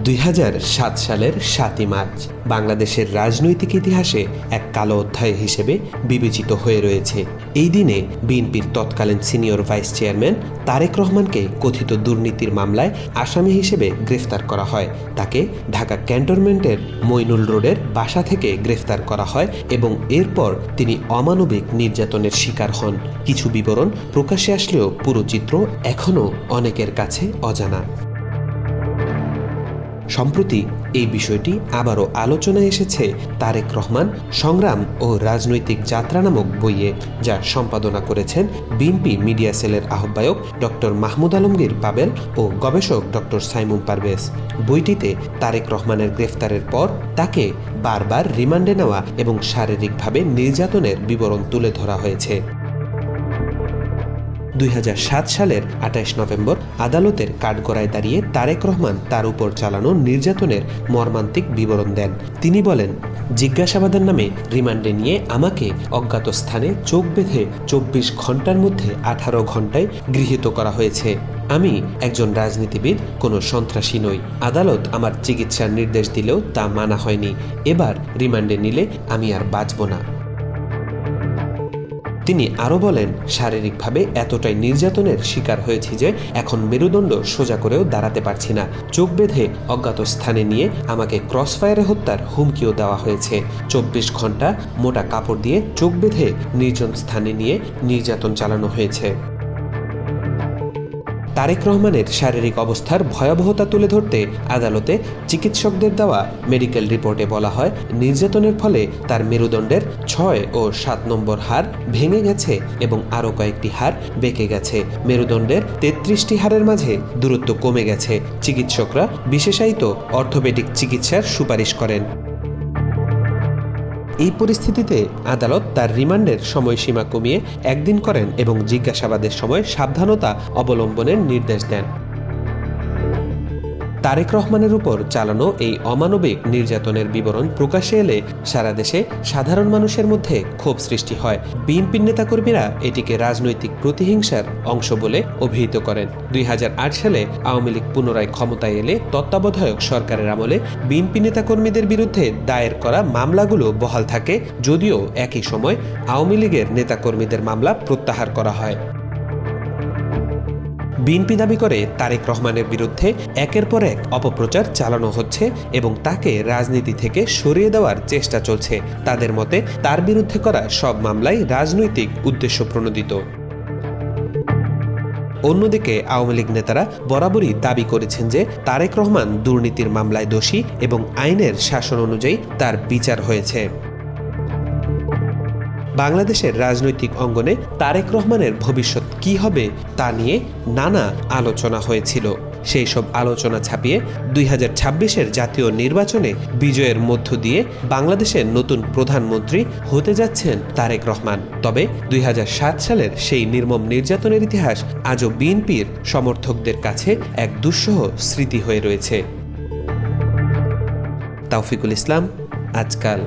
2007 সালের 7ই মার্চ বাংলাদেশের রাজনৈতিক ইতিহাসে এক কালো অধ্যায় হিসেবে বিবেচিত হয়ে রয়েছে। এই দিনে বিএনপির তৎকালীন সিনিয়র ভাইস চেয়ারম্যান তারেক রহমানকে কথিত দুর্নীতির মামলায় আসামি হিসেবে গ্রেফতার করা হয়। তাকে ঢাকা ক্যান্টনমেন্টের মইনুল রোডের বাসা থেকে গ্রেফতার করা হয় এবং এরপর তিনি অমানবিক নির্যাতনের শিকার হন। কিছু বিবরণ প্রকাশ্যে আসলেও পুরো চিত্র এখনও অনেকের কাছে অজানা। সম্প্রতি এই বিষয়টি আবারও আলোচনায় এসেছে তারেক রহমান সংগ্রাম ও রাজনৈতিক যাত্রা নামক বইয়ে, যা সম্পাদনা করেছেন বিএনপি মিডিয়া সেলের আহ্বায়ক ডক্টর মাহমুদ আলমগীর পাবেল ও গবেষক ডক্টর সাইমুম পারভেজ। বইটিতে তারেক রহমানের গ্রেফতারের পর তাকে বারবার রিমান্ডে নেওয়া এবং শারীরিকভাবে নির্যাতনের বিবরণ তুলে ধরা হয়েছে। 2007 সালের 28 নভেম্বর আদালতের কাঠগড়ায় দাঁড়িয়ে তারেক রহমান তার উপর চালানো নির্যাতনের মর্মান্তিক বিবরণ দেন। তিনি বলেন, জিজ্ঞাসাবাদের নামে রিমান্ডে নিয়ে আমাকে অজ্ঞাত স্থানে চোখ বেঁধে 24 ঘন্টার মধ্যে 18 ঘন্টায় গৃহীত করা হয়েছে। আমি একজন রাজনীতিবিদ, কোনো সন্ত্রাসী নই। আদালত আমার চিকিৎসার নির্দেশ দিলেও তা মানা হয়নি। এবার রিমান্ডে নিলে আমি আর বাঁচব না। তিনি আরও বলেন, শারীরিকভাবে এতটাই নির্যাতনের শিকার হয়েছি যে এখন মেরুদণ্ড সোজা করেও দাঁড়াতে পারছি না। চোখ বেঁধে অজ্ঞাত স্থানে নিয়ে আমাকে ক্রসফায়ারে হত্যার হুমকিও দেওয়া হয়েছে। 24 ঘন্টা মোটা কাপড় দিয়ে চোখ বেঁধে নির্জন স্থানে নিয়ে নির্যাতন চালানো হয়েছে। তারেক রহমানের শারীরিক অবস্থার ভয়াবহতা তুলে ধরতে আদালতে চিকিৎসকদের দেওয়া মেডিকেল রিপোর্টে বলা হয়, নির্যাতনের ফলে তার মেরুদণ্ডের 6 ও 7 নম্বর হাড় ভেঙে গেছে এবং আরও কয়েকটি হাড় বেঁকে গেছে। মেরুদণ্ডের 33টি হাড়ের মাঝে দূরত্ব কমে গেছে। চিকিৎসকরা বিশেষায়িত অর্থোপেডিক চিকিৎসার সুপারিশ করেন। এই পরিস্থিতিতে আদালত তার রিমান্ডের সময়সীমা কমিয়ে 1 দিন করেন এবং জিজ্ঞাসাবাদের সময় সাবধানতা অবলম্বনের নির্দেশ দেন। তারেক রহমানের উপর চালানো এই অমানবিক নির্যাতনের বিবরণ প্রকাশ্যে এলে সারা দেশে সাধারণ মানুষের মধ্যে ক্ষোভ সৃষ্টি হয়। বিএনপির নেতাকর্মীরা এটিকে রাজনৈতিক প্রতিহিংসার অংশ বলে অভিহিত করেন। 2008 সালে আওয়ামী লীগ পুনরায় ক্ষমতায় এলে তত্ত্বাবধায়ক সরকারের আমলে বিএনপি নেতাকর্মীদের বিরুদ্ধে দায়ের করা মামলাগুলো বহাল থাকে, যদিও একই সময় আওয়ামী লীগের নেতাকর্মীদের মামলা প্রত্যাহার করা হয়। বিএনপি দাবি করে তারেক রহমানের বিরুদ্ধে একের পর এক অপপ্রচার চালানো হচ্ছে এবং তাকে রাজনীতি থেকে সরিয়ে দেওয়ার চেষ্টা চলছে। তাদের মতে তার বিরুদ্ধে করা সব মামলাই রাজনৈতিক উদ্দেশ্য প্রণোদিত। অন্যদিকে আওয়ামী লীগ নেতারা বরাবরই দাবি করেছেন যে তারেক রহমান দুর্নীতির মামলায় দোষী এবং আইনের শাসন অনুযায়ী তার বিচার হয়েছে। বাংলাদেশের রাজনৈতিক অঙ্গনে তারেক রহমানের ভবিষ্যৎ কী হবে তা নিয়ে নানা আলোচনা হয়েছিল। সেই সব আলোচনা ছাপিয়ে 2026-এর জাতীয় নির্বাচনে বিজয়ের মধ্য দিয়ে বাংলাদেশের নতুন প্রধানমন্ত্রী হতে যাচ্ছেন তারেক রহমান। তবে 2007 সালের সেই নির্মম নির্যাতনের ইতিহাস আজও বিএনপির সমর্থকদের কাছে এক দুঃসহ স্মৃতি হয়ে রয়েছে। তাওফিকুল ইসলাম, আজকাল।